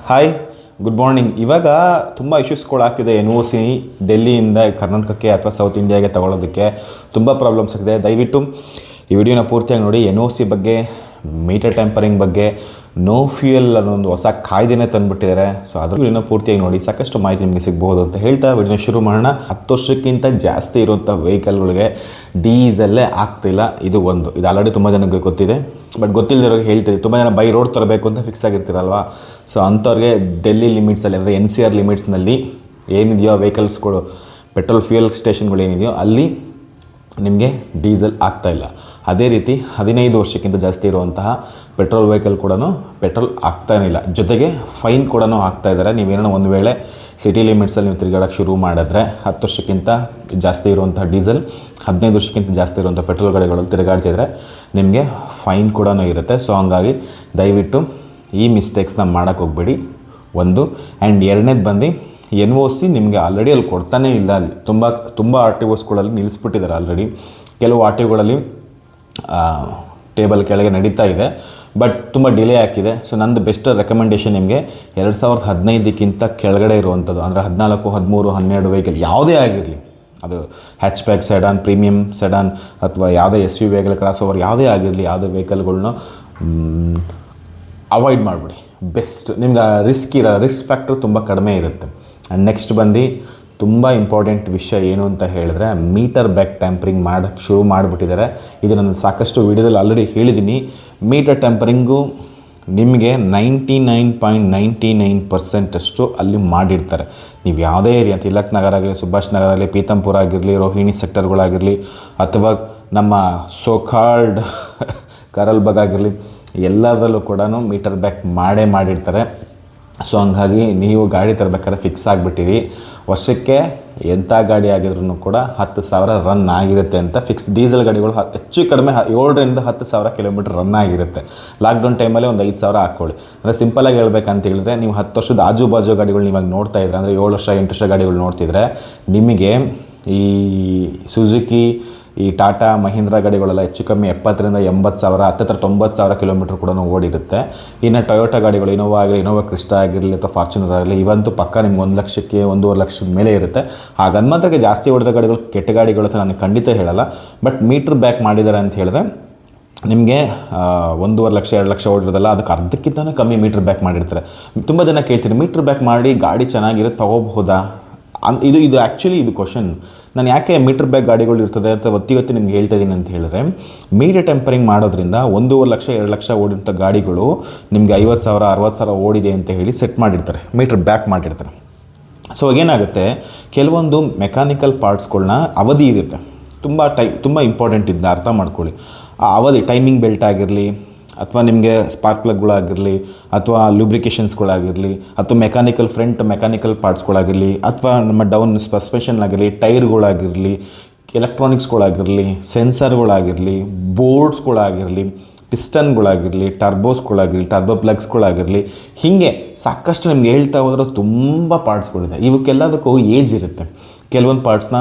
Hi, good morning. ಇವಾಗ ತುಂಬ ಇಶ್ಯೂಸ್ಗಳಾಗ್ತಿದೆ. NOC ಡೆಲ್ಲಿಯಿಂದ ಕರ್ನಾಟಕಕ್ಕೆ ಅಥವಾ ಸೌತ್ ಇಂಡಿಯಾಗೆ ತಗೊಳ್ಳೋದಕ್ಕೆ ತುಂಬ ಪ್ರಾಬ್ಲಮ್ಸ್ ಆಗಿದೆ. ದಯವಿಟ್ಟು ಈ ವಿಡಿಯೋನ ಪೂರ್ತಿಯಾಗಿ ನೋಡಿ. NOC ಬಗ್ಗೆ, ಮೀಟರ್ ಟ್ಯಾಂಪರಿಂಗ್ ಬಗ್ಗೆ, ನೋ ಫ್ಯೂಯಲ್ ಅನ್ನೋ ಒಂದು ಹೊಸ ಕಾಯ್ದೆನೇ ತಂದುಬಿಟ್ಟಿದ್ದಾರೆ. ಸೊ ಅದು ವಿಡಿಯೋನ ಪೂರ್ತಿಯಾಗಿ ನೋಡಿ, ಸಾಕಷ್ಟು ಮಾಹಿತಿ ನಿಮಗೆ ಸಿಗ್ಬೋದು ಅಂತ ಹೇಳ್ತಾ ವಿಡಿಯೋನ ಶುರು ಮಾಡೋಣ. 10 ವರ್ಷಕ್ಕಿಂತ ಜಾಸ್ತಿ ಇರುವಂಥ ವೆಹಿಕಲ್ಗಳಿಗೆ ಡೀಸೆಲ್ಲೇ ಆಗ್ತಿಲ್ಲ. ಇದು ಆಲ್ರೆಡಿ ತುಂಬ ಜನಕ್ಕೆ ಗೊತ್ತಿದೆ. ಬಟ್ ಗೊತ್ತಿಲ್ಲದಿರೋರಿಗೆ ಹೇಳ್ತೀವಿ. ತುಂಬ ಜನ ಬೈ ರೋಡ್ ತರಬೇಕು ಅಂತ ಫಿಕ್ಸ್ ಆಗಿರ್ತೀರಲ್ವ. ಸೊ ಅಂಥವ್ರಿಗೆ ಡೆಲ್ಲಿ ಲಿಮಿಟ್ಸಲ್ಲಿ ಅಂದರೆ NCR ಲಿಮಿಟ್ಸ್ನಲ್ಲಿ ಏನಿದೆಯೋ ವೆಹಿಕಲ್ಸ್ಗಳು, ಪೆಟ್ರೋಲ್ ಫ್ಯೂಯಲ್ ಸ್ಟೇಷನ್ಗಳು ಏನಿದೆಯೋ ಅಲ್ಲಿ ನಿಮಗೆ ಡೀಸೆಲ್ ಆಗ್ತಾಯಿಲ್ಲ. ಅದೇ ರೀತಿ 15 ವರ್ಷಕ್ಕಿಂತ ಜಾಸ್ತಿ ಇರುವಂತಹ ಪೆಟ್ರೋಲ್ ವೆಹಿಕಲ್ ಕೂಡ ಪೆಟ್ರೋಲ್ ಆಗ್ತಾನೇ ಇಲ್ಲ. ಜೊತೆಗೆ ಫೈನ್ ಕೂಡ ಹಾಕ್ತಾಯಿದ್ದಾರೆ. ನೀವೇನೋ ಒಂದು ವೇಳೆ ಸಿಟಿ ಲಿಮಿಟ್ಸಲ್ಲಿ ನೀವು ತಿರುಗಾಡೋಕ್ಕೆ ಶುರು ಮಾಡಿದ್ರೆ 10 ವರ್ಷಕ್ಕಿಂತ ಜಾಸ್ತಿ ಇರುವಂಥ ಡೀಸೆಲ್, 15 ವರ್ಷಕ್ಕಿಂತ ಜಾಸ್ತಿ ಇರುವಂಥ ಪೆಟ್ರೋಲ್ ಗಾಡಿಗಳಲ್ಲಿ ತಿರುಗಾಡ್ತಿದ್ರೆ ನಿಮಗೆ ಫೈನ್ ಕೂಡ ಇರುತ್ತೆ. ಸೊ ಹಂಗಾಗಿ ದಯವಿಟ್ಟು ಈ ಮಿಸ್ಟೇಕ್ಸ್ನ ಮಾಡೋಕ್ಕೆ ಹೋಗಬೇಡಿ. ಆ್ಯಂಡ್ ಎರಡನೇದು ಬಂದು NOC ನಿಮಗೆ ಆಲ್ರೆಡಿ ಅಲ್ಲಿ ಕೊಡ್ತಾನೇ ಇಲ್ಲ. ಅಲ್ಲಿ ತುಂಬ RTOಸ್ಗಳಲ್ಲಿ ನಿಲ್ಲಿಸ್ಬಿಟ್ಟಿದ್ದಾರೆ ಆಲ್ರೆಡಿ. ಕೆಲವು RTOಗಳಲ್ಲಿ ಟೇಬಲ್ ಕೆಳಗೆ ನಡೀತಾ ಇದೆ, ಬಟ್ ತುಂಬ ಡಿಲೇ ಆಗ್ತಿದೆ. ಸೊ ನಂದು ಬೆಸ್ಟ್ ರೆಕಮೆಂಡೇಷನ್ ನಿಮಗೆ 2015ಕ್ಕಿಂತ ಕೆಳಗಡೆ ಇರುವಂಥದ್ದು, ಅಂದರೆ 14, 13, 12 ವೆಹಿಕಲ್ ಯಾವುದೇ ಆಗಿರಲಿ, ಅದು hatch back sedan, premium sedan ಅಥವಾ ಯಾವುದೇ SUV ವೆಹಿಕಲ್, ಕ್ರಾಸ್ ಓವರ್ ಯಾವುದೇ ಆಗಿರಲಿ, ಯಾವುದೇ ವೆಹಿಕಲ್ಗಳ್ನ ಅವಾಯ್ಡ್ ಮಾಡಿಬಿಡಿ. ಬೆಸ್ಟ್. ನಿಮ್ಗೆ ರಿಸ್ಕ್ ಫ್ಯಾಕ್ಟ್ರ್ ತುಂಬ ಕಡಿಮೆ ಇರುತ್ತೆ. ಆ್ಯಂಡ್ ನೆಕ್ಸ್ಟ್ ಬಂದು ತುಂಬ ಇಂಪಾರ್ಟೆಂಟ್ ವಿಷಯ ಏನು ಅಂತ ಹೇಳಿದ್ರೆ, ಮೀಟರ್ ಬ್ಯಾಕ್ ಟ್ಯಾಂಪರಿಂಗ್ ಮಾಡೋಕ್ಕೆ ಶುರು ಮಾಡಿಬಿಟ್ಟಿದ್ದಾರೆ. ಇದು ನಾನು ಸಾಕಷ್ಟು ವೀಡಿಯೋದಲ್ಲಿ ಆಲ್ರೆಡಿ ಹೇಳಿದ್ದೀನಿ. ಮೀಟರ್ ಟ್ಯಾಂಪರಿಂಗು ನಿಮಗೆ 99.99% ಅಷ್ಟು ಅಲ್ಲಿ ಮಾಡಿರ್ತಾರೆ. ನೀವು ಯಾವುದೇ ಏರಿಯಾ, ತಿಲಕ್ ನಗರ ಆಗಿರಲಿ, ಸುಭಾಷ್ ನಗರ ಆಗಲಿ, ಪೀತಂಪುರ ಆಗಿರಲಿ, ರೋಹಿಣಿ ಸೆಕ್ಟರ್ಗಳಾಗಿರಲಿ, ಅಥವಾ ನಮ್ಮ ಸೋಕಾಲ್ಡ್ ಕರಲ್ಬಾಗ್ ಆಗಿರಲಿ, ಎಲ್ಲದರಲ್ಲೂ ಕೂಡ ಮೀಟರ್ ಬ್ಯಾಕ್ ಮಾಡಿರ್ತಾರೆ. ಸೊ ಹಂಗಾಗಿ ನೀವು ಗಾಡಿ ತರಬೇಕಾದ್ರೆ ಫಿಕ್ಸ್ ಆಗಿಬಿಟ್ಟಿರಿ. ವರ್ಷಕ್ಕೆ ಎಂಥ ಗಾಡಿ ಆಗಿದ್ರೂ ಕೂಡ 10,000 ರನ್ ಆಗಿರುತ್ತೆ ಅಂತ ಫಿಕ್ಸ್. ಡೀಸೆಲ್ ಗಾಡಿಗಳು ಹೆಚ್ಚು ಕಡಿಮೆ 7ರಿಂದ 10,000 ಕಿಲೋಮೀಟರ್ ರನ್ ಆಗಿರುತ್ತೆ. ಲಾಕ್ಡೌನ್ ಟೈಮಲ್ಲಿ ಒಂದು 5,000 ಹಾಕ್ಕೊಳ್ಳಿ. ಅಂದರೆ ಸಿಂಪಲಾಗಿ ಹೇಳ್ಬೇಕಂತ ಹೇಳಿದ್ರೆ, ನೀವು 10 ವರ್ಷದ ಆಜು ಬಾಜು ಗಾಡಿಗಳು ನೀವಾಗ ನೋಡ್ತಾ ಇದ್ರೆ, ಅಂದರೆ 7 ವರ್ಷ 8 ವರ್ಷ ಗಾಡಿಗಳು ನೋಡ್ತಿದ್ರೆ, ನಿಮಗೆ ಈ ಸುಜುಕಿ, ಈ ಟಾಟಾ ಮಹೀಂದ್ರ ಗಾಡಿಗಳೆಲ್ಲ ಹೆಚ್ಚು ಕಮ್ಮಿ 70,000ರಿಂದ 80,000, 90,000 ಕಿಲೋಮೀಟರ್ ಕೂಡ ಓಡಿರುತ್ತೆ. ಇನ್ನು ಟೊಯೋಟಾ ಗಾಡಿಗಳು, ಇನೋವಾ ಕ್ರಿಸ್ಟಾ ಆಗಿರಲಿ ಅಥವಾ ಫಾರ್ಚುನರ್ ಆಗಲಿ, ಇವಂತೂ ಪಕ್ಕ ನಿಮ್ಗೆ 1 ಲಕ್ಷಕ್ಕೆ 1.5 ಲಕ್ಷದ ಮೇಲೆ ಇರುತ್ತೆ. ಹಾಗನ್ಮಾತ್ರಕ್ಕೆ ಜಾಸ್ತಿ ಓಡಿದ ಗಾಡಿಗಳು ಕೆಟ್ಟ ಗಾಡಿಗಳು ಅಂತ ನಾನು ಖಂಡಿತ ಹೇಳಲ್ಲ. ಬಟ್ ಮೀಟ್ರ್ ಬ್ಯಾಕ್ ಮಾಡಿದ್ದಾರೆ ಅಂತ ಹೇಳಿದ್ರೆ ನಿಮಗೆ 1.5 ಲಕ್ಷ 2 ಲಕ್ಷ ಓಡಿರೋದಲ್ಲ, ಅದಕ್ಕೆ ಅರ್ಧಕ್ಕಿಂತ ಕಮ್ಮಿ ಮೀಟ್ರ್ ಬ್ಯಾಕ್ ಮಾಡಿರ್ತಾರೆ. ತುಂಬ ಜನ ಕೇಳ್ತೀನಿ, ಮೀಟ್ರ್ ಬ್ಯಾಕ್ ಮಾಡಿ ಗಾಡಿ ಚೆನ್ನಾಗಿರುತ್ತೆ ತೊಗೋಬಹುದಾ? ಇದು ಆ್ಯಕ್ಚುಲಿ ಇದು ಕ್ವಶನ್. ನಾನು ಯಾಕೆ ಮೀಟರ್ ಬ್ಯಾಕ್ ಗಾಡಿಗಳು ಇರ್ತದೆ ಅಂತ ಒತ್ತಿ ನಿಮ್ಗೆ ಹೇಳ್ತಾ ಇದ್ದೀನಿ ಅಂತ ಹೇಳಿದ್ರೆ, ಮೀಟರ್ ಟೆಂಪರಿಂಗ್ ಮಾಡೋದ್ರಿಂದ 1.5 ಲಕ್ಷ 2 ಲಕ್ಷ ಓಡಿದಂಥ ಗಾಡಿಗಳು ನಿಮಗೆ 50,000 60,000 ಓಡಿದೆ ಅಂತ ಹೇಳಿ ಸೆಟ್ ಮಾಡಿರ್ತಾರೆ, ಮೀಟರ್ ಬ್ಯಾಕ್ ಮಾಡಿರ್ತಾರೆ. ಸೊ ಏನಾಗುತ್ತೆ, ಕೆಲವೊಂದು ಮೆಕ್ಯಾನಿಕಲ್ ಪಾರ್ಟ್ಸ್ಗಳನ್ನ ಅವಧಿ ಇರುತ್ತೆ, ತುಂಬ ಇಂಪಾರ್ಟೆಂಟ್ ಇದನ್ನ ಅರ್ಥ ಮಾಡ್ಕೊಳ್ಳಿ. ಆ ಅವಧಿ, ಟೈಮಿಂಗ್ ಬೆಲ್ಟ್ ಆಗಿರಲಿ, ಅಥವಾ ನಿಮಗೆ ಸ್ಪಾರ್ಕ್ ಪ್ಲಗ್ಗಳಾಗಿರಲಿ, ಅಥವಾ ಲೂಬ್ರಿಕೇಷನ್ಸ್ಗಳಾಗಿರಲಿ, ಅಥವಾ ಮೆಕ್ಯಾನಿಕಲ್ ಪಾರ್ಟ್ಸ್ಗಳಾಗಿರಲಿ, ಅಥವಾ ನಮ್ಮ ಡೌನ್ ಸಸ್ಪೆನ್ಷನ್ ಆಗಿರಲಿ, ಟೈರ್ಗಳಾಗಿರಲಿ, ಎಲೆಕ್ಟ್ರಾನಿಕ್ಸ್ಗಳಾಗಿರಲಿ, ಸೆನ್ಸರ್ಗಳಾಗಿರಲಿ, ಬೋರ್ಡ್ಸ್ಗಳಾಗಿರಲಿ, ಪಿಸ್ಟನ್ಗಳಾಗಿರಲಿ, ಟರ್ಬೋಸ್ಗಳಾಗಿರಲಿ, ಟರ್ಬೋ ಪ್ಲಗ್ಸ್ಗಳಾಗಿರಲಿ, ಹೀಗೆ ಸಾಕಷ್ಟು ನಿಮ್ಗೆ ಹೇಳ್ತಾ ಹೋದ್ರೆ ತುಂಬ ಪಾರ್ಟ್ಸ್ಗಳಿದೆ. ಇವಕ್ಕೆಲ್ಲದಕ್ಕೂ ಏಜ್ ಇರುತ್ತೆ. ಕೆಲವೊಂದು ಪಾರ್ಟ್ಸ್ನ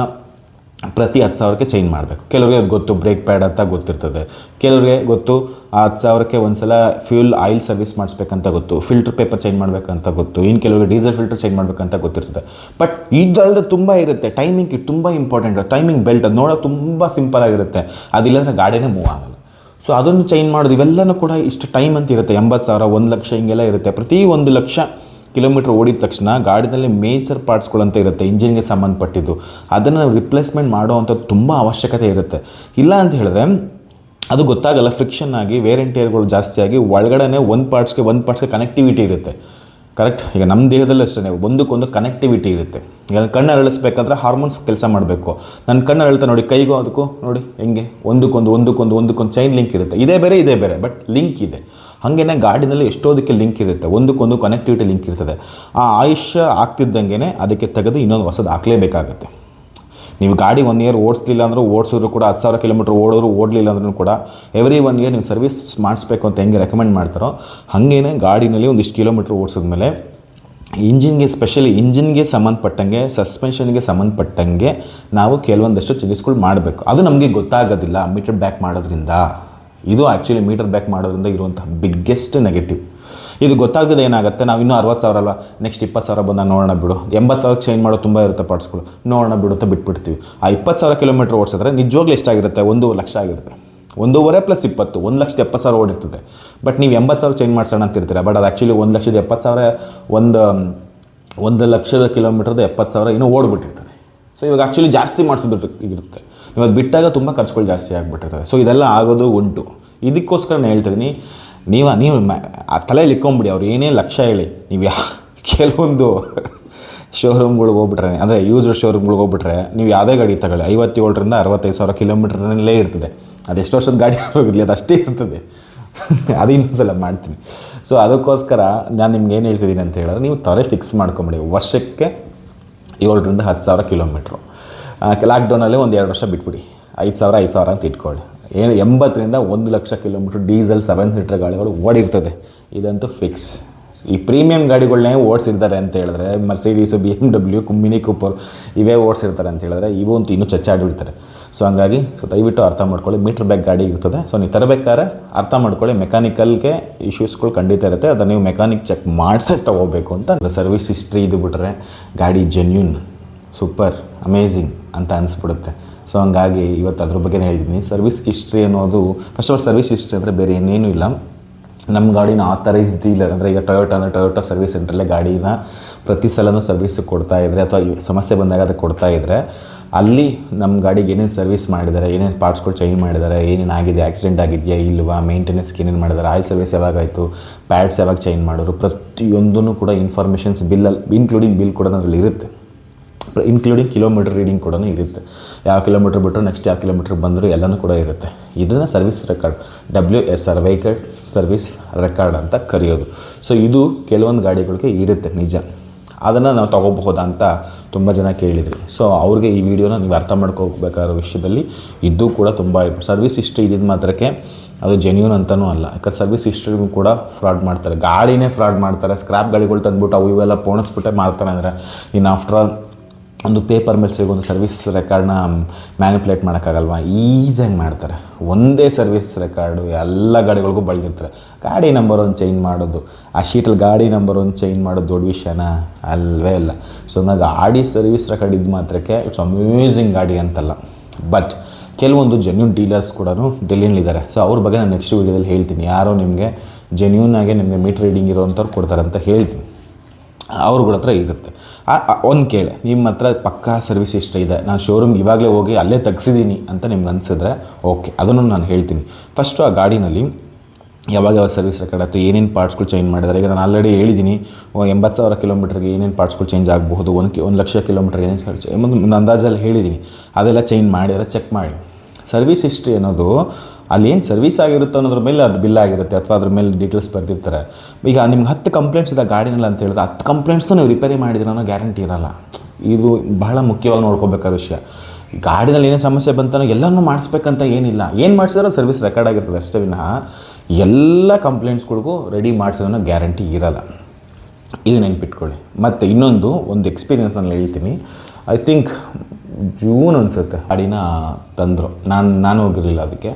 ಪ್ರತಿ 10,000ಕ್ಕೆ ಚೇಂಜ್ ಮಾಡಬೇಕು. ಕೆಲವರಿಗೆ ಅದು ಗೊತ್ತು, ಬ್ರೇಕ್ ಪ್ಯಾಡ್ ಅಂತ ಗೊತ್ತಿರ್ತದೆ. ಕೆಲವರಿಗೆ ಗೊತ್ತು, ಆ 10,000ಕ್ಕೆ ಒಂದು ಸಲ ಫ್ಯೂಲ್ ಆಯಿಲ್ ಸರ್ವಿಸ್ ಮಾಡಿಸ್ಬೇಕಂತ ಗೊತ್ತು, ಫಿಲ್ಟರ್ ಪೇಪರ್ ಚೇಂಜ್ ಮಾಡಬೇಕಂತ ಗೊತ್ತು, ಇನ್ನು ಕೆಲವರಿಗೆ ಡೀಸೆಲ್ ಫಿಲ್ಟರ್ ಚೇಂಜ್ ಮಾಡಬೇಕಂತ ಗೊತ್ತಿರ್ತದೆ. ಬಟ್ ಇದಲ್ಲದೆ ತುಂಬ ಇರುತ್ತೆ. ಟೈಮಿಂಗ್ ತುಂಬ ಇಂಪಾರ್ಟೆಂಟ್. ಟೈಮಿಂಗ್ ಬೆಲ್ಟ್ ಅದು ನೋಡೋಕೆ ತುಂಬ ಸಿಂಪಲ್ ಆಗಿರುತ್ತೆ, ಅದಿಲ್ಲಂದರೆ ಗಾಡಿನೇ ಮೂವ್ ಆಗಲ್ಲ. ಸೊ ಅದನ್ನು ಚೇಂಜ್ ಮಾಡೋದು, ಇವೆಲ್ಲನೂ ಕೂಡ ಇಷ್ಟು ಟೈಮ್ ಅಂತ ಇರುತ್ತೆ. 80,000 1 ಲಕ್ಷ ಹಿಂಗೆಲ್ಲ ಇರುತ್ತೆ. ಪ್ರತಿ 1 ಲಕ್ಷ ಕಿಲೋಮೀಟ್ರ್ ಓಡಿದ ತಕ್ಷಣ ಗಾಡಿನಲ್ಲಿ ಮೇಜರ್ ಪಾರ್ಟ್ಸ್ಗಳಂತ ಇರುತ್ತೆ, ಇಂಜಿನ್ಗೆ ಸಂಬಂಧಪಟ್ಟಿದ್ದು. ಅದನ್ನು ರಿಪ್ಲೇಸ್ಮೆಂಟ್ ಮಾಡೋವಂಥದ್ದು ತುಂಬ ಅವಶ್ಯಕತೆ ಇರುತ್ತೆ. ಇಲ್ಲ ಅಂತ ಹೇಳಿದ್ರೆ ಅದು ಗೊತ್ತಾಗಲ್ಲ, ಫ್ರಿಕ್ಷನ್ ಆಗಿ ವೇರ್ ಆ್ಯಂಡ್ ಟೇರ್ಗಳು ಜಾಸ್ತಿ ಆಗಿ ಒಳಗಡೆ ಒಂದು ಪಾರ್ಟ್ಸ್ಗೆ ಕನೆಕ್ಟಿವಿಟಿ ಇರುತ್ತೆ. ಕರೆಕ್ಟ್. ಈಗ ನಮ್ಮ ದೇಹದಲ್ಲಿ ಅಷ್ಟೇ ಒಂದಕ್ಕೊಂದು ಕನೆಕ್ಟಿವಿಟಿ ಇರುತ್ತೆ. ಈಗ ಕಣ್ಣು ಅರಳಿಸ್ಬೇಕಂದ್ರೆ ಹಾರ್ಮೋನ್ಸ್ ಕೆಲಸ ಮಾಡಬೇಕು. ನನ್ನ ಕಣ್ಣು ಅರಳ್ತಾ ನೋಡಿ, ಕೈಗೂ ಅದಕ್ಕೂ ನೋಡಿ ಹೆಂಗೆ ಒಂದಕ್ಕೊಂದು ಚೈನ್ ಲಿಂಕ್ ಇರುತ್ತೆ. ಇದೇ ಬೇರೆ ಬಟ್ ಲಿಂಕ್ ಇದೆ. ಹಾಗೇನೆ ಗಾಡಿನಲ್ಲಿ ಎಷ್ಟೋದಕ್ಕೆ ಲಿಂಕ್ ಇರುತ್ತೆ, ಒಂದಕ್ಕೊಂದು ಕನೆಕ್ಟಿವಿಟಿ ಲಿಂಕ್ ಇರ್ತದೆ. ಆ ಆಯುಷ್ಯ ಆಗ್ತಿದ್ದಂಗೆ ಅದಕ್ಕೆ ತೆಗೆದು ಇನ್ನೊಂದು ಹೊಸದು ಹಾಕಲೇಬೇಕಾಗುತ್ತೆ. ನೀವು ಗಾಡಿ 1 ಇಯರ್ ಓಡಿಸ್ಲಿಲ್ಲ ಅಂದರೂ, ಓಡಿಸಿದ್ರು ಕೂಡ 10,000 ಕಿಲೋಮೀಟ್ರ್ ಓಡಲಿಲ್ಲ ಅಂದ್ರೂ ಕೂಡ ಎವ್ರಿ 1 ಇಯರ್ ನೀವು ಸರ್ವಿಸ್ ಮಾಡಿಸ್ಬೇಕು ಅಂತ ಹೆಂಗೆ ರೆಕಮೆಂಡ್ ಮಾಡ್ತಾರೋ, ಹಾಗೇನೆ ಗಾಡಿನಲ್ಲಿ ಒಂದಿಷ್ಟು ಕಿಲೋಮೀಟ್ರ್ ಓಡಿಸಿದ್ಮೇಲೆ ಇಂಜಿನ್ಗೆ ಸಂಬಂಧಪಟ್ಟಂಗೆ, ಸಸ್ಪೆನ್ಷನ್ಗೆ ಸಂಬಂಧಪಟ್ಟಂಗೆ ನಾವು ಕೆಲವೊಂದಷ್ಟು ಚೇಂಜಸ್ಗಳು ಮಾಡಬೇಕು. ಅದು ನಮಗೆ ಗೊತ್ತಾಗೋದಿಲ್ಲ ಮೀಟರ್ ಬ್ಯಾಕ್ ಮಾಡೋದ್ರಿಂದ. ಇದು ಆ್ಯಕ್ಚುಲಿ ಮೀಟರ್ ಬ್ಯಾಕ್ ಮಾಡೋದ್ರಿಂದ ಇರುವಂತಹ ಬಿಗ್ಗೆಸ್ಟ್ ನೆಗೆಟಿವ್. ಇದು ಗೊತ್ತಾಗದೆ ಏನಾಗುತ್ತೆ, ನಾವು ಇನ್ನೂ 60,000 ಅಲ್ಲ, ನೆಕ್ಸ್ಟ್ 20,000 ಬಂದಾಗ ನೋಡೋಣ ಬಿಡು, 80,000 ಚೇಂಜ್ ಮಾಡೋದು ತುಂಬ ಇರುತ್ತೆ ಪಾರ್ಟ್ಸ್ಗಳು, ನೋಡೋಣ ಬಿಡುತ್ತೆ ಬಿಟ್ಬಿಡ್ತೀವಿ. ಆ 20,000 ಕಿಲೋಮೀಟ್ರ್ ಓಡಿಸಿದ್ರೆ ನಿಜವಾಗ್ಲೂ ಎಷ್ಟಾಗಿರುತ್ತೆ, 1,00,000 ಆಗಿರುತ್ತೆ. 1.5 + 20 1,70,000 ಓಡಿರ್ತದೆ. ಬಟ್ ನೀವು 80,000 ಚೇಂಜ್ ಮಾಡ್ಸೋಣ ಅಂತಿರ್ತೀರ, ಬಟ್ ಅದು ಆ್ಯಕ್ಚುಲಿ 1,70,000 1,00,000 ಕಿಲೋಮೀಟ್ರದ್ದು 70,000 ಇನ್ನೂ ಓಡ್ಬಿಟ್ಟಿರ್ತದೆ. ಸೊ ಇವಾಗ ಆ್ಯಕ್ಚುಲಿ ಜಾಸ್ತಿ ಮಾಡಿಸೋದು ಇರುತ್ತೆ, ನೀವು ಅದು ಬಿಟ್ಟಾಗ ತುಂಬ ಖರ್ಚುಗಳು ಜಾಸ್ತಿ ಆಗಿಬಿಟ್ಟಿರ್ತದೆ. ಸೊ ಇದೆಲ್ಲ ಆಗೋದು ಉಂಟು. ಇದಕ್ಕೋಸ್ಕರ ನಾನು ಹೇಳ್ತಿದ್ದೀನಿ, ನೀವು ಆ ತಲೆಯಲ್ಲಿ ಇಟ್ಕೊಂಬಿಡಿ, ಅವ್ರು ಏನೇ ಲಕ್ಷ ಹೇಳಿ, ನೀವು ಕೆಲವೊಂದು ಶೋರೂಮ್ಗಳಿಗೆ ಹೋಗ್ಬಿಟ್ರೆ, ಅಂದರೆ ಯೂಸ್ಡ್ ಶೋರೂಮ್ಗಳಿಗೆ ಹೋಗ್ಬಿಟ್ರೆ, ನೀವು ಯಾವುದೇ ಗಾಡಿ ತಗೊಳ್ಳಿ 57,000 - 65,000 ಕಿಲೋಮೀಟ್ರಲ್ಲೇ ಇರ್ತದೆ. ಅದು ಎಷ್ಟು ವರ್ಷದ ಗಾಡಿ ಹೋಗಿರಲಿ ಅದು ಅಷ್ಟೇ ಇರ್ತದೆ. ಅದು ಇನ್ನೊಂದ್ಸಲ ಮಾಡ್ತೀನಿ. ಸೊ ಅದಕ್ಕೋಸ್ಕರ ನಾನು ನಿಮ್ಗೆ ಏನು ಹೇಳ್ತಿದ್ದೀನಿ ಅಂತ ಹೇಳಿದ್ರೆ, ನೀವು ತರ ಫಿಕ್ಸ್ ಮಾಡ್ಕೊಂಬಿಡಿ, ವರ್ಷಕ್ಕೆ 7,000 - 10,000 ಕಿಲೋಮೀಟ್ರು. ಲಾಕ್ಡೌನಲ್ಲಿ ಒಂದು 2 ವರ್ಷ ಬಿಟ್ಬಿಡಿ, 5,000 ಅಂತ ಇಟ್ಕೊಳ್ಳಿ. ಏನು 80,000 - 1,00,000 ಕಿಲೋಮೀಟ್ರ್ ಡೀಸೆಲ್ 7 ಸೀಟರ್ ಗಾಡಿಗಳು ಓಡಿರ್ತದೆ, ಇದಂತೂ ಫಿಕ್ಸ್. ಈ ಪ್ರೀಮಿಯಂ ಗಾಡಿಗಳನ್ನೇ ಓಡಿಸಿರ್ತಾರೆ ಅಂತ ಹೇಳಿದ್ರೆ, ಮರ್ಸಿಡೀಸು, BMW, ಮಿನಿ ಕೂಪರ್ ಇವೇ ಓಡಿಸಿರ್ತಾರೆ ಅಂತ ಹೇಳಿದ್ರೆ, ಇವು ಅಂತೂ ಇನ್ನೂ ಚಚ್ಚಾಡಿಬಿಡ್ತಾರೆ. ಸೊ ಹಂಗಾಗಿ ದಯವಿಟ್ಟು ಅರ್ಥ ಮಾಡ್ಕೊಳ್ಳಿ, ಮೀಟ್ರ್ ಬ್ಯಾಗ್ ಗಾಡಿ ಇರ್ತದೆ. ಸೊ ನೀವು ತರಬೇಕಾದ್ರೆ ಅರ್ಥ ಮಾಡ್ಕೊಳ್ಳಿ, ಮೆಕ್ಯಾನಿಕಲ್ಗೆ ಇಶ್ಯೂಸ್ಗಳು ಖಂಡಿತ ಇರುತ್ತೆ, ಅದನ್ನು ನೀವು ಮೆಕ್ಯಾನಿಕ್ ಚೆಕ್ ಮಾಡಿಸೇ ತೊಗೋಬೇಕು ಅಂತ. ಸರ್ವಿಸ್ ಹಿಸ್ಟ್ರಿ ಇದು ಬಿಟ್ಟರೆ ಗಾಡಿ ಜೆನ್ಯೂನ್, ಸೂಪರ್, ಅಮೇಝಿಂಗ್ ಅಂತ ಅನಿಸ್ಬಿಡುತ್ತೆ. ಸೊ ಹಂಗಾಗಿ ಇವತ್ತು ಅದ್ರ ಬಗ್ಗೆ ಹೇಳ್ತೀನಿ. ಸರ್ವಿಸ್ ಹಿಸ್ಟ್ರಿ ಅನ್ನೋದು, first of all service history ಅಂದರೆ ಬೇರೆ ಏನೇನೂ ಇಲ್ಲ. ನಮ್ಮ ಗಾಡಿನ ಆಥರೈಸ್ ಡೀಲರ್, ಅಂದರೆ ಈಗ ಟೊಯೋಟಾ ಅಂದರೆ ಟೊಯೋಟಾ ಸರ್ವಿಸ್ ಸೆಂಟ್ರಲ್ಲೇ ಗಾಡಿನ ಪ್ರತಿ ಸಲನೂ ಸರ್ವಿಸ್ ಕೊಡ್ತಾಯಿದ್ರೆ, ಅಥವಾ ಸಮಸ್ಯೆ ಬಂದಾಗ ಅದು ಕೊಡ್ತಾಯಿದ್ರೆ, ಅಲ್ಲಿ ನಮ್ಮ ಗಾಡಿಗೆ ಏನೇನು ಸರ್ವಿಸ್ ಮಾಡಿದ್ದಾರೆ, ಏನೇನು ಪಾರ್ಟ್ಸ್ಗಳು ಚೇಂಜ್ ಮಾಡಿದ್ದಾರೆ, ಏನೇನಾಗಿದೆ, ಆಕ್ಸಿಡೆಂಟ್ ಆಗಿದೆಯಾ ಇಲ್ವಾ, ಮೇಂಟೆನೆನ್ಸ್ಗೆ ಏನೇನು ಮಾಡಿದ್ದಾರೆ, ಆಯಿಲ್ ಸರ್ವಿಸ್ ಯಾವಾಗಾಯಿತು, ಪ್ಯಾಡ್ಸ್ ಯಾವಾಗ ಚೇಂಜ್ ಮಾಡೋರು, ಪ್ರತಿಯೊಂದೂ ಕೂಡ ಇನ್ಫಾರ್ಮೇಷನ್ಸ್ ಬಿಲ್ಲಲ್ಲಿ, ಇನ್ಕ್ಲೂಡಿಂಗ್ ಬಿಲ್ ಕೂಡ ಅದರಲ್ಲಿ ಇರುತ್ತೆ, ಇನ್ಕ್ಲೂಡಿಂಗ್ ಕಿಲೋಮೀಟ್ರ್ ರೀಡಿಂಗ್ ಕೂಡ ಇರುತ್ತೆ. ಯಾವ ಕಿಲೋಮೀಟ್ರ್ ಬಿಟ್ಟರು ನೆಕ್ಸ್ಟ್ ಯಾವ ಕಿಲೋಮೀಟ್ರ್ ಬಂದರೂ ಎಲ್ಲನೂ ಕೂಡ ಇರುತ್ತೆ. ಇದನ್ನು service record, WSR vehicle service record ಅಂತ ಕರೆಯೋದು. ಸೊ ಇದು ಕೆಲವೊಂದು ಗಾಡಿಗಳಿಗೆ ಇರುತ್ತೆ, ನಿಜ. ಅದನ್ನು ನಾವು ತೊಗೋಬಹುದಾ ಅಂತ ತುಂಬ ಜನ ಕೇಳಿದ್ರಿ. ಸೊ ಅವ್ರಿಗೆ ಈ ವಿಡಿಯೋನ ನೀವು ಅರ್ಥ ಮಾಡ್ಕೋಬೇಕಾದ ವಿಷಯದಲ್ಲಿ ಇದು ಕೂಡ ತುಂಬ ಸರ್ವಿಸ್ ಹಿಸ್ಟ್ರಿ ಇದ್ದಿದ್ದು ಮಾತ್ರಕ್ಕೆ ಅದು ಜೆನ್ಯೂನ್ ಅಂತಲೂ ಅಲ್ಲ. ಯಾಕಂದ್ರೆ ಸರ್ವಿಸ್ ಹಿಸ್ಟ್ರಿಗೂ ಕೂಡ ಫ್ರಾಡ್ ಮಾಡ್ತಾರೆ, ಗಾಡಿನೇ ಫ್ರಾಡ್ ಮಾಡ್ತಾರೆ. ಸ್ಕ್ರ್ಯಾಪ್ ಗಾಡಿಗಳು ತಂದುಬಿಟ್ಟು ಅವು ಇವೆಲ್ಲ ಪೋಣಿಸ್ಬಿಟ್ಟೆ ಮಾಡ್ತಾರೆ. ಅಂದರೆ ಇನ್ನು ಆಫ್ಟರ್ ಆಲ್ ಒಂದು ಪೇಪರ್ ಮೇಲೆ ಸಿಗೋದು ಸರ್ವಿಸ್ ರೆಕಾರ್ಡ್ನ ಮ್ಯಾನಿಪ್ಯುಲೇಟ್ ಮಾಡೋಕ್ಕಾಗಲ್ವಾ, ಈಸಿಯಾಗಿ ಮಾಡ್ತಾರೆ. ಒಂದೇ ಸರ್ವಿಸ್ ರೆಕಾರ್ಡು ಎಲ್ಲ ಗಾಡಿಗಳಿಗೂ ಬಳದಿರ್ತಾರೆ. ಗಾಡಿ ನಂಬರ್ ಒಂದು ಚೇಂಜ್ ಮಾಡೋದು, ಆ ಶೀಟಲ್ಲಿ ಗಾಡಿ ನಂಬರ್ ಒಂದು ಚೇಂಜ್ ಮಾಡೋದು ದೊಡ್ಡ ವಿಷಯನ ಅಲ್ವೇ ಅಲ್ಲ. ಸೊ ಗಾಡಿ ಸರ್ವಿಸ್ ರೆಕಾರ್ಡ್ ಇದ್ದು ಮಾತ್ರಕ್ಕೆ ಇಟ್ಸ್ ಅಮೇಝಿಂಗ್ ಗಾಡಿ ಅಂತಲ್ಲ. ಬಟ್ ಕೆಲವೊಂದು ಜೆನ್ಯೂನ್ ಡೀಲರ್ಸ್ ಕೂಡ ಡೆಲ್ಲಿನಲ್ಲಿದ್ದಾರೆ. ಸೊ ಅವ್ರ ಬಗ್ಗೆ ನಾನು ನೆಕ್ಸ್ಟ್ ವೀಡಿಯೋದಲ್ಲಿ ಹೇಳ್ತೀನಿ. ಯಾರೋ ನಿಮಗೆ ಜೆನ್ಯೂನಾಗೆ ನಿಮಗೆ ಮೀಟರ್ ರೀಡಿಂಗ್ ಇರೋವಂಥವ್ರು ಕೊಡ್ತಾರೆ ಅಂತ ಹೇಳ್ತೀನಿ, ಅವ್ರುಗಳ ಹತ್ರ ಇರುತ್ತೆ. ಒಂದು ಕೇಳಿ, ನಿಮ್ಮ ಹತ್ರ ಪಕ್ಕಾ ಸರ್ವಿಸ್ ಹಿಸ್ಟ್ರಿ ಇದೆ, ನಾನು ಶೋರೂಮ್ಗೆ ಇವಾಗಲೇ ಹೋಗಿ ಅಲ್ಲೇ ತೆಗ್ಸಿದ್ದೀನಿ ಅಂತ ನಿಮ್ಗೆ ಅನಿಸಿದ್ರೆ ಓಕೆ, ಅದನ್ನು ನಾನು ಹೇಳ್ತೀನಿ. ಫಸ್ಟು ಆ ಗಾಡಿನಲ್ಲಿ ಯಾವಾಗ ಸರ್ವಿಸ್ ರೆಕಾರ್ಡ್ ಆಯಿತು, ಏನೇನು ಪಾರ್ಟ್ಸ್ಗಳು ಚೇಂಜ್ ಮಾಡಿದ್ದಾರೆ. ಈಗ ನಾನು ಆಲ್ರೆಡಿ ಹೇಳಿದ್ದೀನಿ, 80,000 ಕಿಲೋಮೀಟ್ರಿಗೆ ಏನೇನು ಪಾರ್ಟ್ಸ್ಗಳು ಚೇಂಜ್ ಆಗಬಹುದು, 1,00,000 ಕಿಲೋಮೀಟ್ರಿಗೆ ಏನೇನು ಒಂದು ಅಂದಾಜಲ್ಲಿ ಹೇಳಿದ್ದೀನಿ. ಅದೆಲ್ಲ ಚೇಂಜ್ ಮಾಡಿದರೆ ಚೆಕ್ ಮಾಡಿ. ಸರ್ವಿಸ್ ಹಿಸ್ಟ್ರಿ ಅನ್ನೋದು ಅಲ್ಲಿ ಏನು ಸರ್ವಿಸ್ ಆಗಿರುತ್ತೋ ಅನ್ನೋದ್ರ ಮೇಲೆ ಅದು ಬಿಲ್ ಆಗಿರುತ್ತೆ, ಅಥವಾ ಅದ್ರ ಮೇಲೆ ಡೀಟೇಲ್ಸ್ ಬರೆದಿರ್ತಾರೆ. ಈಗ ನಿಮ್ಗೆ 10 ಕಂಪ್ಲೇಂಟ್ಸ್ ಇದೆ ಗಾಡಿನಲ್ಲಿ ಅಂತ ಹೇಳಿದ್ರೆ 10 ಕಂಪ್ಲೇಂಟ್ಸ್ನೂ ನೀವು ರಿಪೇರಿ ಮಾಡಿದ್ರೆ ಅನ್ನೋ ಗ್ಯಾರಂಟಿ ಇರೋಲ್ಲ. ಇದು ಬಹಳ ಮುಖ್ಯವಾಗಿ ನೋಡ್ಕೋಬೇಕಾದ ವಿಷಯ. ಗಾಡಿನಲ್ಲಿ ಏನೇ ಸಮಸ್ಯೆ ಬಂತಾನೋ ಎಲ್ಲನೂ ಮಾಡಿಸ್ಬೇಕಂತ ಏನಿಲ್ಲ, ಏನು ಮಾಡಿಸಿದ್ರೆ ಸರ್ವಿಸ್ ರೆಕಾರ್ಡ್ ಆಗಿರ್ತದೆ ಅಷ್ಟೇ ವಿನಃ ಎಲ್ಲ ಕಂಪ್ಲೇಂಟ್ಸ್ಗಳಿಗೂ ರೆಡಿ ಮಾಡಿಸೋದನ್ನೋ ಗ್ಯಾರಂಟಿ ಇರೋಲ್ಲ. ಇದು ನೆನ್ಪಿಟ್ಕೊಳ್ಳಿ. ಮತ್ತು ಒಂದು ಎಕ್ಸ್ಪೀರಿಯೆನ್ಸ್ ನಾನು ಹೇಳ್ತೀನಿ. ಐ ಥಿಂಕ್ ಜೂನ್ ಅನಿಸುತ್ತೆ ಗಾಡಿನ ತಂದರು. ನಾನು ಹೋಗಿರಲಿಲ್ಲ ಅದಕ್ಕೆ.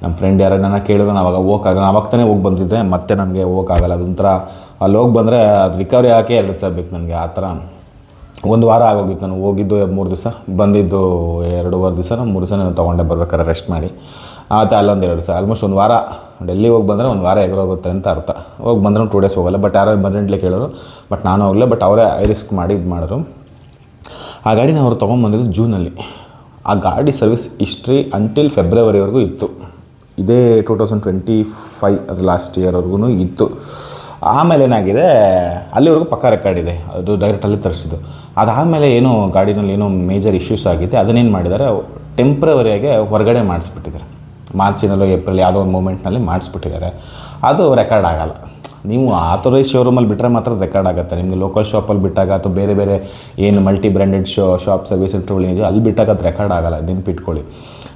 ನಮ್ಮ ಫ್ರೆಂಡ್ ಯಾರು ನನ್ನ ಕೇಳಿದ್ರು, ನಾನು ಅವಾಗ ಹೋಗೋಕ್ಕಾಗಲ್ಲ, ನಾನು ಅವಾಗ ತಾನೇ ಹೋಗಿ ಬಂದಿದ್ದೆ, ಮತ್ತೆ ನನಗೆ ಹೋಗೋಕ್ಕಾಗಲ್ಲ. ಅದೊಂಥರ ಅಲ್ಲಿ ಹೋಗಿ ಬಂದರೆ ಅದು ರಿಕವರಿ ಆಗಿ 2 ದಿವಸ ಬೇಕು ನನಗೆ. ಆ ಥರ 1 ವಾರ ಆಗೋಗಿತ್ತು. ನಾನು ಹೋಗಿದ್ದು 3 ದಿವಸ, ಬಂದಿದ್ದು 2.5 ದಿವಸ, 3 ದಿವಸ ನಾನು ತೊಗೊಂಡೆ ಬರ್ಬೇಕಾದ್ರೆ ರೆಸ್ಟ್ ಮಾಡಿ. ಮತ್ತು ಅಲ್ಲೊಂದು 2 ದಿವಸ, ಆಲ್ಮೋಸ್ಟ್ 1 ವಾರ. ಡೆಲ್ಲಿ ಹೋಗಿ ಬಂದರೆ 1 ವಾರ ಎಗರೋಗುತ್ತೆ ಅಂತ ಅರ್ಥ. ಹೋಗಿ ಬಂದ್ರೆ 2 ಡೇಸ್ ಹೋಗಲ್ಲ. ಬಟ್ ಯಾರೋ ಇಮರ್ಜೆಂಟ್ಲಿ ಕೇಳೋರು, ಬಟ್ ನಾನು ಹೋಗಲಿಲ್ಲ. ಬಟ್ ಅವರೇ ರಿಸ್ಕ್ ಮಾಡಿ ಇದು ಮಾಡಿದ್ರು. ಆ ಗಾಡಿನ ಅವ್ರು ತೊಗೊಂಬಂದಿದ್ದು ಜೂನಲ್ಲಿ. ಆ ಗಾಡಿ ಸರ್ವಿಸ್ ಹಿಸ್ಟ್ರಿ ಅಂಟಿಲ್ ಫೆಬ್ರವರಿವರೆಗೂ ಇತ್ತು. ಇದೇ 2025 ಅದು ಲಾಸ್ಟ್ ಇಯರ್ವರೆಗೂ ಇತ್ತು. ಆಮೇಲೆ ಏನಾಗಿದೆ, ಅಲ್ಲಿವರೆಗೂ ಪಕ್ಕಾ ರೆಕಾರ್ಡ್ ಇದೆ, ಅದು ಡೈರೆಕ್ಟಲ್ಲಿ ತರಿಸಿದ್ದು. ಅದಾದಮೇಲೆ ಏನೋ ಗಾಡಿನಲ್ಲಿ ಏನೋ ಮೇಜರ್ ಇಶ್ಯೂಸ್ ಆಗಿದೆ. ಅದನ್ನೇನು ಮಾಡಿದ್ದಾರೆ, ಟೆಂಪ್ರವರಿಯಾಗೆ ಹೊರಗಡೆ ಮಾಡಿಸ್ಬಿಟ್ಟಿದ್ದಾರೆ. ಮಾರ್ಚಿನಲ್ಲೋ ಏಪ್ರಿಲ್ ಯಾವುದೋ ಒಂದು ಮೂಮೆಂಟ್ನಲ್ಲಿ ಮಾಡಿಸ್ಬಿಟ್ಟಿದ್ದಾರೆ. ಅದು ರೆಕಾರ್ಡ್ ಆಗೋಲ್ಲ. ನೀವು ಆಥರೈಸ್ ಶೋರೂಮಲ್ಲಿ ಬಿಟ್ಟರೆ ಮಾತ್ರ ರೆಕಾರ್ಡ್ ಆಗುತ್ತೆ. ನಿಮಗೆ ಲೋಕಲ್ ಶಾಪಲ್ಲಿ ಬಿಟ್ಟಾಗ ಅಥವಾ ಬೇರೆ ಏನು ಮಲ್ಟಿ ಬ್ರ್ಯಾಂಡೆಡ್ ಶಾಪ್ ಸರ್ವಿಸ್ ಸೆಂಟರ್ಗಳಿದೆಯೋ ಅಲ್ಲಿ ಬಿಟ್ಟಾಗ ಅದು ರೆಕಾರ್ಡ್ ಆಗೋಲ್ಲ, ನೆನ್ಪಿಟ್ಕೊಳ್ಳಿ.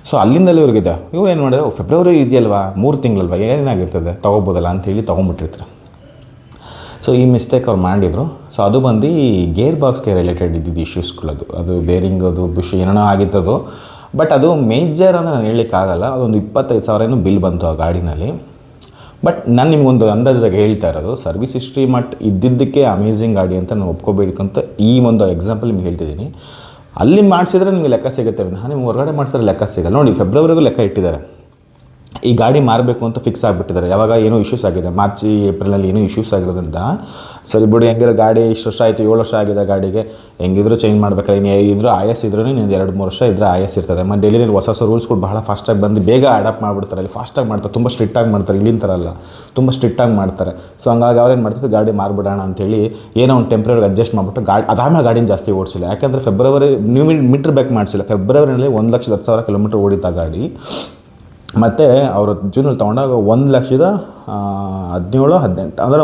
ಸೊ ಅಲ್ಲಿಂದಲೇ ಇವ್ರಿಗಿದೆ. ಇವ್ರು ಏನು ಮಾಡಿದ್ರು, ಫೆಬ್ರವರಿ ಇದೆಯಲ್ವಾ, 3 ತಿಂಗಳಲ್ವ, ಏನಾಗಿರ್ತದೆ ತೊಗೋಬೋದಲ್ಲ ಅಂತೇಳಿ ತೊಗೊಂಬಿಟ್ಟಿರ್ತಾರೆ. ಸೊ ಈ ಮಿಸ್ಟೇಕ್ ಅವ್ರು ಮಾಡಿದರು. ಸೊ ಅದು ಬಂದು ಗೇರ್ ಬಾಕ್ಸ್ಗೆ ರಿಲೇಟೆಡ್ ಇದ್ದಿದ್ದು ಇಶ್ಯೂಸ್ಗಳದು. ಅದು ಬೇರಿಂಗ್ ಅದು ಬುಷ್ ಏನೇನೋ ಆಗಿತ್ತದು. ಬಟ್ ಅದು ಮೇಜರ್ ಅಂದರೆ ನಾನು ಹೇಳಲಿಕ್ಕಾಗಲ್ಲ. ಅದೊಂದು 25,000 ಬಿಲ್ ಬಂತು ಆ ಗಾಡಿನಲ್ಲಿ. ಬಟ್ ನಾನು ನಿಮ್ಗೊಂದು ಅಂದಾಜಾಗಿ ಹೇಳ್ತಾ ಇರೋದು, ಸರ್ವಿಸ್ ಹಿಸ್ಟ್ರಿ ಮಟ್ ಇದ್ದಿದ್ದಕ್ಕೆ ಅಮೇಝಿಂಗ್ ಗಾಡಿ ಅಂತ ನಾನು ಒಪ್ಕೋಬೇಕಂತ ಈ ಒಂದು ಎಕ್ಸಾಂಪಲ್ ನಿಮ್ಗೆ ಹೇಳ್ತಿದ್ದೀನಿ. ಅಲ್ಲಿ ಮಾಡಿಸಿದ್ರೆ ನಿಮಗೆ ಲೆಕ್ಕ ಸಿಗುತ್ತೆ ವಿನಃ ನಿಮ್ಗೆ ಹೊರಗಡೆ ಮಾಡಿಸಿದ್ರೆ ಲೆಕ್ಕ ಸಿಗಲ್ಲ. ನೋಡಿ, ಫೆಬ್ರವರಿಗೂ ಲೆಕ್ಕ ಇಟ್ಟಿದ್ದಾರೆ. ಈ ಗಾಡಿ ಮಾರಬೇಕು ಅಂತ ಫಿಕ್ಸ್ ಆಗಿಬಿಟ್ಟಿದ್ದಾರೆ. ಯಾವಾಗ ಏನೋ ಇಶ್ಯೂಸ್ ಆಗಿದೆ, ಮಾರ್ಚ್ ಏಪ್ರಿಲಲ್ಲಿ ಏನೋ ಇಶ್ಯೂಸ್ ಆಗಿರೋದ್ರಿಂದ ಸರಿ ಬಿಡು, ಹೆಂಗಿರೋ ಗಾಡಿ ಇಷ್ಟು ವರ್ಷ ಆಯಿತು, 7 ವರ್ಷ ಆಗಿದೆ ಗಾಡಿಗೆ, ಹೆಂಗಿದ್ರು ಚೇಂಜ್ ಮಾಡ್ಬೇಕಾದ್ರೆ ಇನ್ನು ಇದ್ರೂ ಆಯಸ್ ಇದ್ರೂ ನೀನು 2-3 ವರ್ಷ ಇದ್ದರೆ ಆಯಸ್ ಇರ್ತದೆ. ಮತ್ತು ಡೆಲ್ಲಿಲಿ ಹೊಸ ರೂಲ್ಸ್ಗಳು ಬಹಳ ಫಾಸ್ಟಾಗಿ ಬಂದು ಬೇಗ ಅಡಾಪ್ಟ್ ಮಾಡಿಬಿಡ್ತಾರೆ. ಅಲ್ಲಿ ಫಾಸ್ಟಾಗಿ ಮಾಡ್ತಾರೆ, ತುಂಬ ಸ್ಟ್ರಿಕ್ಟಾಗಿ ಮಾಡ್ತಾರೆ. ಇಲ್ಲಿನ ಥರ ಅಲ್ಲ, ತುಂಬ ಸ್ಟ್ರಿಕ್ಟಾಗಿ ಮಾಡ್ತಾರೆ. ಸೊ ಹಂಗಾಗಿ ಅವ್ರೇನು ಮಾಡ್ತಾರೆ, ಗಾಡಿ ಮಾರ್ಬಿಡೋಣ ಅಂತೇಳಿ ಏನೋ ಒಂದು ಟೆಂಪ್ರರಿ ಅಡ್ಜಸ್ಟ್ ಮಾಡಿಬಿಟ್ಟು ಅದಾದ್ಮೇಲೆ ಗಾಡಿನ ಜಾಸ್ತಿ ಓಡಿಸಿಲ್ಲ. ಯಾಕೆಂದರೆ ಫೆಬ್ರವರಿ ನೀವು ಮೀಟ್ರ್ ಬ್ಯಾಕ್ ಮಾಡಿಸಿಲ್ಲ, ಫೆಬ್ರವರಿನಲ್ಲಿ 1,10,000 ಕಿಲೋಮೀಟ್ರ್ ಓಡಿತ ಗಾಡಿ. ಮತ್ತು ಅವರು ಜೂನಲ್ಲಿ ತೊಗೊಂಡಾಗ 1,17,18 ಅಂದರೆ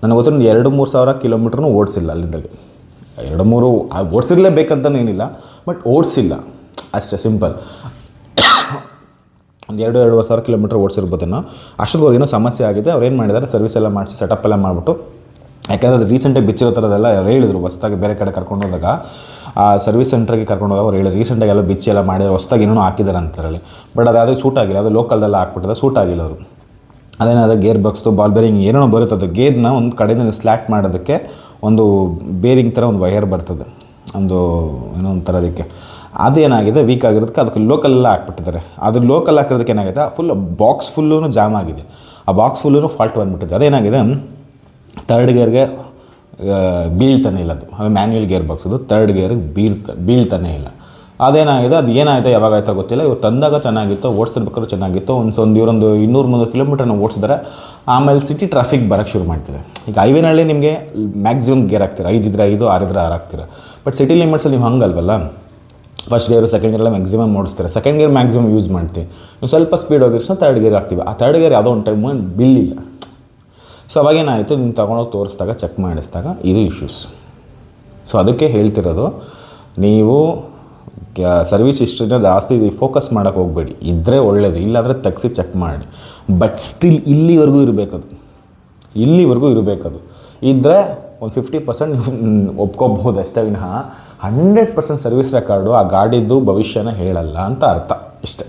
ನನಗೆ ಗೊತ್ತಿರೋ 2-3 ಸಾವಿರ ಕಿಲೋಮೀಟ್ರೂ ಓಡಿಸಿಲ್ಲ. ಅಲ್ಲಿಂದಾಗೆ 2-3 ಓಡಿಸಿರ್ಲೇಬೇಕಂತಲೂ ಏನಿಲ್ಲ, ಬಟ್ ಓಡಿಸಿಲ್ಲ ಅಷ್ಟೇ, ಸಿಂಪಲ್. ಒಂದು 2-2.5 ಸಾವಿರ ಕಿಲೋಮೀಟ್ರ್ ಓಡಿಸಿರ್ಬೋದೇನೋ. ಅಷ್ಟೊಂದು ಏನೋ ಸಮಸ್ಯೆ ಆಗಿದೆ. ಅವ್ರು ಏನು ಮಾಡಿದ್ದಾರೆ, ಸರ್ವಿಸ್ ಎಲ್ಲ ಮಾಡಿಸಿ ಸೆಟಪ್ ಎಲ್ಲ ಮಾಡಿಬಿಟ್ಟು, ಯಾಕೆಂದರೆ ಅದು ರೀಸೆಂಟಾಗಿ ಬಿಚ್ಚಿರೋ ಥರದೆಲ್ಲ ಹೇಳಿದರು. ಹೊಸ್ದಾಗಿ ಬೇರೆ ಕಡೆ ಕರ್ಕೊಂಡೋದಾಗ ಆ ಸರ್ವಿಸ್ ಸೆಂಟ್ರಿಗೆ ಕರ್ಕೊಂಡೋದಾಗ ಅವ್ರು ಹೇಳಿ ರೀಸೆಂಟಾಗಿ ಎಲ್ಲ ಬಿಚ್ಚಿ ಎಲ್ಲ ಮಾಡಿದ್ರೆ ಹೊಸ್ದಾಗಿ ಏನೋ ಹಾಕಿದ್ದಾರೆ ಅಂತಾರಲ್ಲಿ. ಬಟ್ ಅದು ಸೂಟ್ ಆಗಿಲ್ಲ, ಅದು ಲೋಕಲ್ದೆಲ್ಲ ಹಾಕ್ಬಿಟ್ಟದೆ, ಸೂಟ್ ಆಗಿಲ್ಲ ಅವರು. ಅದೇನಾದ ಗೇರ್ ಬಾಕ್ಸ್ದು ಬಾಲ್ ಬೇರಿಂಗ್ ಏನೋ ಬರುತ್ತದೆ. ಗೇರ್ನ ಒಂದು ಕಡೆಯಿಂದ ಸ್ಲ್ಯಾಟ್ ಮಾಡೋದಕ್ಕೆ ಒಂದು ಬೇರಿಂಗ್ ಥರ ಒಂದು ವಯರ್ ಬರ್ತದೆ, ಒಂದು ಏನೋ ಒಂದು ಥರದಕ್ಕೆ. ಅದೇನಾಗಿದೆ, ವೀಕ್ ಆಗಿರೋದಕ್ಕೆ ಅದಕ್ಕೆ ಲೋಕಲೆಲ್ಲ ಹಾಕ್ಬಿಟ್ಟಿದ್ದಾರೆ. ಅದು ಲೋಕಲ್ ಹಾಕಿರೋದಕ್ಕೆ ಏನಾಗಿದೆ, ಬಾಕ್ಸ್ ಫುಲ್ಲೂ ಜಾಮ್ ಆಗಿದೆ. ಆ ಬಾಕ್ಸ್ ಫುಲ್ಲೂ ಫಾಲ್ಟ್ ಬಂದುಬಿಟ್ಟಿದೆ. ಅದೇನಾಗಿದೆ, ಥರ್ಡ್ ಗೇರ್ಗೆ ಬೀಳ್ತಾನೆ ಇಲ್ಲ. ಅದು ಮ್ಯಾನ್ಯುಯಲ್ ಗೇರ್ ಬಾಕ್ಸ್, ಅದು ಥರ್ಡ್ ಗೇರ್ಗೆ ಬೀಳ್ತಾನೆ ಇಲ್ಲ. ಅದೇನಾಗಿದೆ, ಅದು ಏನಾಯಿತು ಯಾವಾಗಾಯ್ತೋ ಗೊತ್ತಿಲ್ಲ. ಇವ್ರು ತಂದಾಗ ಚೆನ್ನಾಗಿತ್ತು, ಓಡಿಸ್ತಿರ್ಬೇಕಾದ್ರೂ ಚೆನ್ನಾಗಿತ್ತು. ಇವರೊಂದು 200-300 ಕಿಲೋಮೀಟರ್ನ ಓಡಿಸಿದ್ರೆ ಆಮೇಲೆ ಸಿಟಿ ಟ್ರಾಫಿಕ್ ಬರೋಕ್ಕೆ ಶುರು ಮಾಡ್ತಿದೆ. ಈಗ ಹೈವೇನಲ್ಲಿ ನಿಮಗೆ ಮ್ಯಾಕ್ಸಿಮಮ್ ಗೇರ್ ಹಾಕ್ತೀರ, 5 ಇದ್ದರೆ 5, 6 ಇದ್ದರೆ 6 ಹಾಕ್ತೀರ. ಬಟ್ ಸಿಟಿ ಲಿಮಿಟ್ಸಲ್ಲಿ ನೀವು ಹಂಗಲ್ವಲ್ಲ, ಫಸ್ಟ್ ಗೇರು ಸೆಕೆಂಡ್ ಗೇರೆಲ್ಲ ಮ್ಯಾಕ್ಸಿಮಮ್ ಓಡಿಸ್ತಾರೆ. ಸೆಕೆಂಡ್ ಗೇರ್ ಮ್ಯಾಕ್ಸಿಮಮ್ ಯೂಸ್ ಮಾಡ್ತೀವಿ. ನೀವು ಸ್ವಲ್ಪ ಸ್ಪೀಡ್ ಹೋಗಿರ್ಸ ಥರ್ಡ್ ಗೇರ್ ಹಾಕ್ತೀವಿ. ಆ ಥರ್ಡ್ ಗೇರ್ ಯಾವುದೋ ಒಂದು ಟೈಮ್ ಬಿಲ್ಲಿಲ್ಲ. ಸೊ ಅವಾಗೇನಾಯಿತು, ನೀವು ತೊಗೊಂಡೋಗಿ ತೋರಿಸಿದಾಗ ಚೆಕ್ ಮಾಡಿಸಿದಾಗ ಇದು ಇಶ್ಯೂಸ್. ಸೊ ಅದಕ್ಕೆ ಹೇಳ್ತಿರೋದು, ನೀವು ಸರ್ವಿಸ್ ಹಿಸ್ಟ್ರಿನ ಜಾಸ್ತಿ ಫೋಕಸ್ ಮಾಡೋಕ್ಕೆ ಹೋಗಬೇಡಿ. ಇದ್ದರೆ ಒಳ್ಳೆಯದು, ಇಲ್ಲಾಂದರೆ ತೆಗ್ಸಿ ಚೆಕ್ ಮಾಡಿ. ಬಟ್ ಸ್ಟಿಲ್ ಇಲ್ಲಿವರೆಗೂ ಇರಬೇಕದು. ಇದ್ದರೆ ಒಂದು 50% ನೀವು ಒಪ್ಕೋಬಹುದು ಅಷ್ಟೇ ವಿನಃ 100% ಸರ್ವಿಸ್ ರೆಕಾರ್ಡು ಆ ಗಾಡಿದ್ದು ಭವಿಷ್ಯನ ಹೇಳಲ್ಲ ಅಂತ ಅರ್ಥ. ಇಷ್ಟೇ.